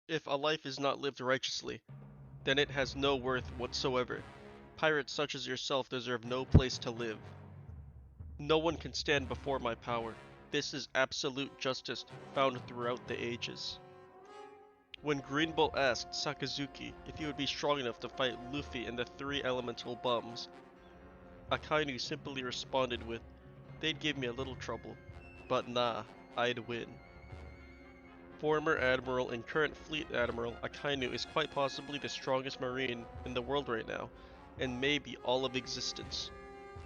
If a life is not lived righteously, then it has no worth whatsoever. Pirates such as yourself deserve no place to live. No one can stand before my power. This is absolute justice found throughout the ages. When Greenbull asked Sakazuki if he would be strong enough to fight Luffy and the three elemental bums, Akainu simply responded with, "They'd give me a little trouble, but nah, I'd win." Former Admiral and current Fleet Admiral Akainu is quite possibly the strongest marine in the world right now, and maybe all of existence.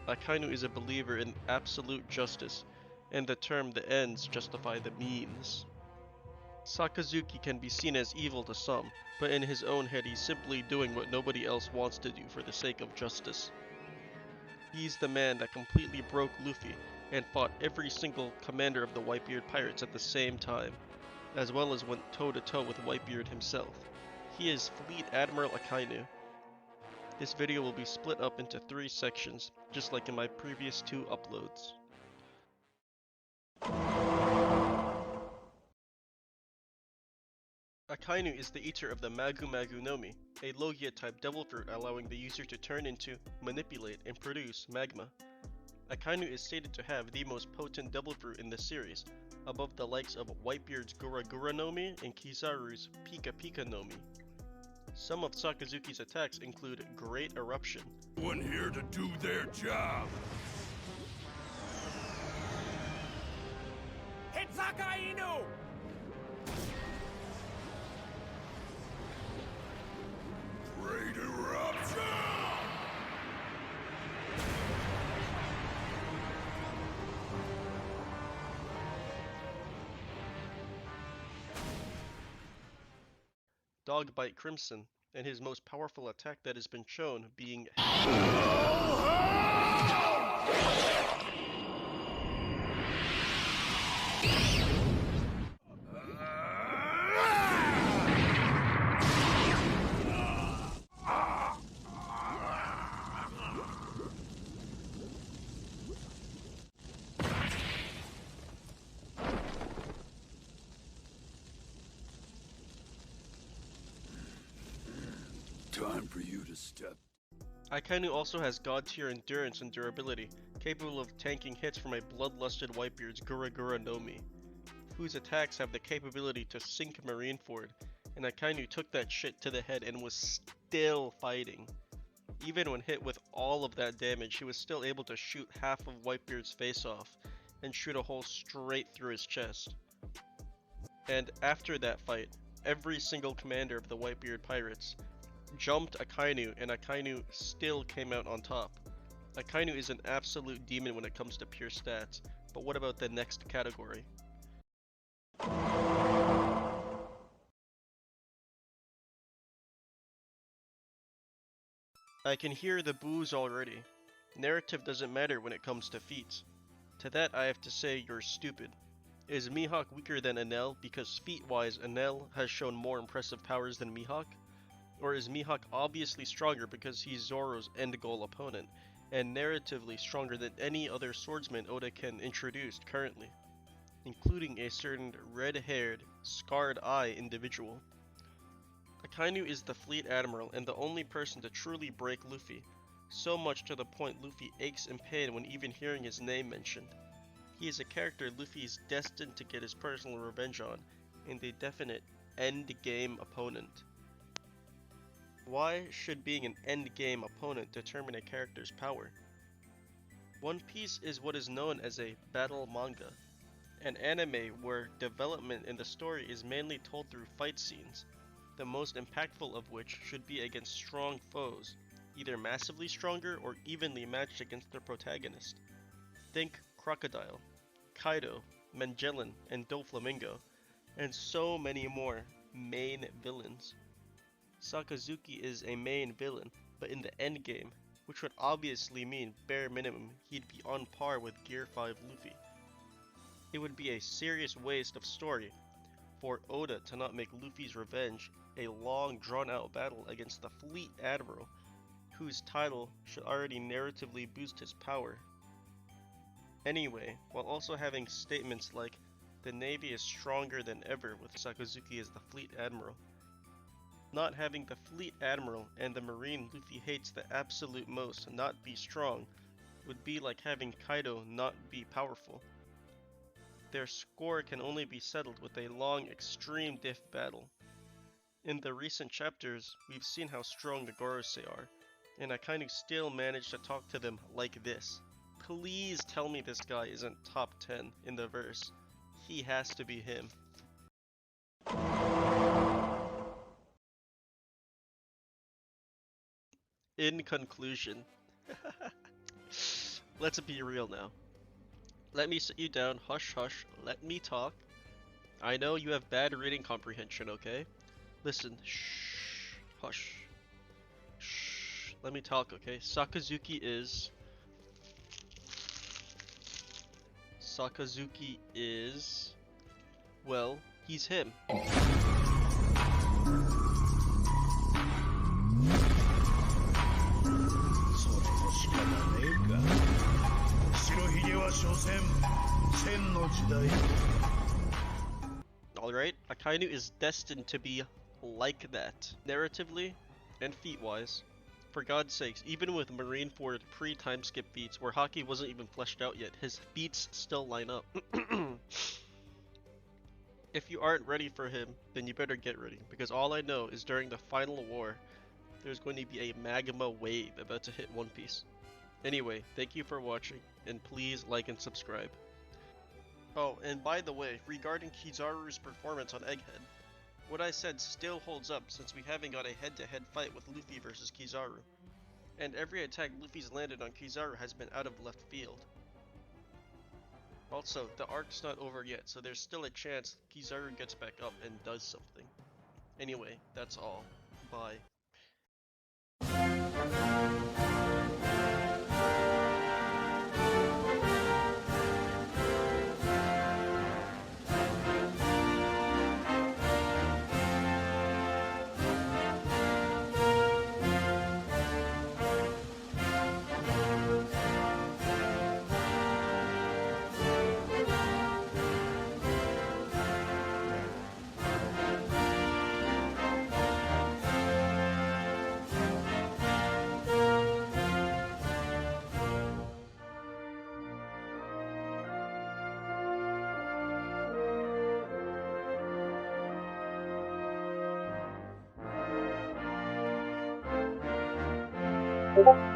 Akainu is a believer in absolute justice, and the term "the ends justify the means." Sakazuki can be seen as evil to some, but in his own head he's simply doing what nobody else wants to do for the sake of justice. He's the man that completely broke Luffy and fought every single commander of the Whitebeard Pirates at the same time, as well as went toe-to-toe with Whitebeard himself. He is Fleet Admiral Akainu. This video will be split up into 3 sections, just like in my previous 2 uploads. Akainu is the eater of the Magu Magu Nomi, a Logia-type devil fruit allowing the user to turn into, manipulate, and produce magma. Akainu is stated to have the most potent devil fruit in the series, above the likes of Whitebeard's Gura Gura Nomi and Kizaru's Pika Pika Nomi. Some of Sakazuki's attacks include Great Eruption. One here to do their job. It's Akainu! Great Eruption! Dog Bite Crimson, and his most powerful attack that has been shown being Time for you to step. Akainu also has god tier endurance and durability, capable of tanking hits from a bloodlusted Whitebeard's Gura Gura Nomi, whose attacks have the capability to sink Marineford, and Akainu took that shit to the head and was still fighting. Even when hit with all of that damage, he was still able to shoot half of Whitebeard's face off, and shoot a hole straight through his chest. And after that fight, every single commander of the Whitebeard Pirates jumped Akainu, and Akainu still came out on top. Akainu is an absolute demon when it comes to pure stats, but what about the next category? I can hear the boos already. Narrative doesn't matter when it comes to feats. To that I have to say you're stupid. Is Mihawk weaker than Enel because feat-wise Enel has shown more impressive powers than Mihawk? Or is Mihawk obviously stronger because he's Zoro's end goal opponent, and narratively stronger than any other swordsman Oda can introduce currently, including a certain red-haired, scarred-eye individual? Akainu is the Fleet Admiral and the only person to truly break Luffy, so much to the point Luffy aches in pain when even hearing his name mentioned. He is a character Luffy is destined to get his personal revenge on, and a definite endgame opponent. Why should being an endgame opponent determine a character's power? One Piece is what is known as a battle manga, an anime where development in the story is mainly told through fight scenes, the most impactful of which should be against strong foes, either massively stronger or evenly matched against their protagonist. Think Crocodile, Kaido, Magellan, and Doflamingo, and so many more main villains. Sakazuki is a main villain, but in the endgame, which would obviously mean bare minimum he'd be on par with Gear 5 Luffy. It would be a serious waste of story for Oda to not make Luffy's revenge a long drawn out battle against the Fleet Admiral, whose title should already narratively boost his power. Anyway, while also having statements like, "The Navy is stronger than ever with Sakazuki as the Fleet Admiral," not having the fleet admiral and the marine Luffy hates the absolute most not be strong would be like having Kaido not be powerful. Their score can only be settled with a long extreme diff battle. In the recent chapters, we've seen how strong the Gorosei are, and Akainu still managed to talk to them like this. Please tell me this guy isn't top 10 in the verse. He has to be him. In conclusion, let's be real now. Let me sit you down, hush hush, let me talk. I know you have bad reading comprehension, okay? Listen, shh, hush. Shh, let me talk, okay? Sakazuki is... well, he's him. Alright, Akainu is destined to be like that, narratively and feat-wise. For God's sakes, even with Marineford pre-time skip feats, where Haki wasn't even fleshed out yet, his feats still line up. If you aren't ready for him, then you better get ready, because all I know is during the final war, there's going to be a magma wave about to hit One Piece. Anyway, thank you for watching, and please like and subscribe. Oh, and by the way, regarding Kizaru's performance on Egghead, what I said still holds up since we haven't got a head-to-head fight with Luffy versus Kizaru. And every attack Luffy's landed on Kizaru has been out of left field. Also, the arc's not over yet, so there's still a chance Kizaru gets back up and does something. Anyway, that's all. Bye. you